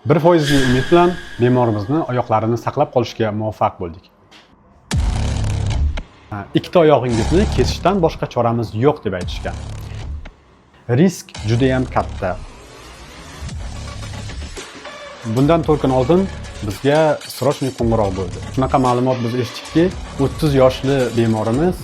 1% umid bilan bemorimizni oyoqlarini saqlab qolishga muvaffaq bo'ldik. Ikkita oyog'ingizni kesishdan boshqa choramiz yo'q deb aytishgan. Risk juda ham katta. Bundan 4 kun oldin bizga srochniy qo'ng'iroq bo'ldi. Shunaqa ma'lumot biz eshitdikki, 30 yoshli bemorimiz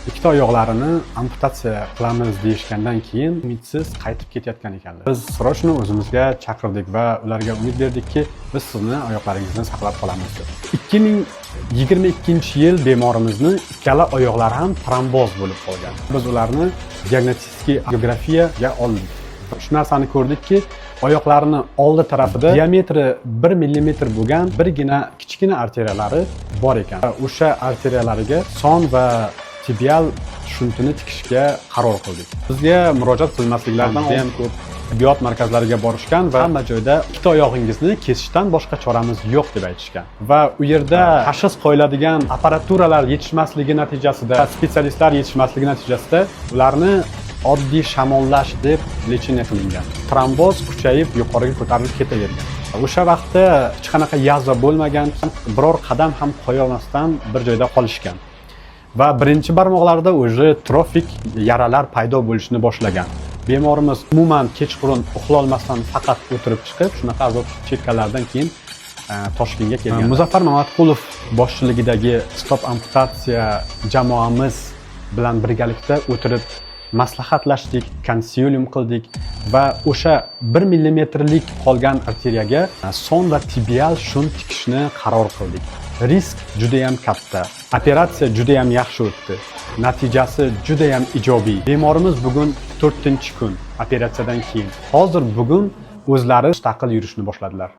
ikkita oyoqlarini amputatsiya qilamiz deyishgandan keyin umidsiz qaytib ketayotgan ekanlar. Biz srochni o'zimizga chaqirdik va ularga umid berdikki, biz sizni oyoqlaringizni saqlab qolamiz deb. 2022-yil bemorimizni ikkala oyoqlari ham tromboz bo'lib qolgan. Biz ularni diagnostik angiografiyaga oldik. Shu narsani ko'rdikki, oyoqlarini oldi tarafida diametri 1 mm bo'lgan birgina kichkina arteriyalari bor ekan. O'sha arteriyalariga son va tibial shuntini tikishga qaror qildik. Bizga murojaat qilmasliklaridan ham ko'p tibbiyot markazlariga borishgan va hamma joyda ikkita oyog'ingizni kesishdan boshqa choramiz yo'q deb aytishgan. Va u yerda tashxis qo'yiladigan apparaturalar yetishmasligi natijasida, spetsialistlar yetishmasligi natijasida ularni oddiy shamollash deb lecheniya qilingan. Tromboz kuchayib yuqoriga ko'tarilib ketavergan. O'sha vaqtda hech qanaqa yazva bo'lmagan, biror qadam ham qo'ya olmasdan bir joyda qolishgan. Va birinchi barmoqlarida o'zi trofik yaralar paydo bo'lishni boshlagan. Bemorimiz umuman kechqurun uxlay olmasdan faqat o'tirib chiqib, shunaqa azob chekkanlardan keyin Toshkentga kelgan. Muzaffar Mamatqulov boshchiligidagi stop amputatsiya jamoamiz bilan birgalikda o'tirib maslahatlashdik, konsilyum qildik va o'sha 1 mmlik qolgan arteriyaga son va tibial shunt tikishni qaror qildik. Risk juda ham katta. Operatsiya juda ham yaxshi o'tdi. Natijasi juda ham ijobiy. Bemorimiz bugun 4-kun operatsiyadan keyin. Hozir bugun o'zlari mustaqil yurishni boshladilar.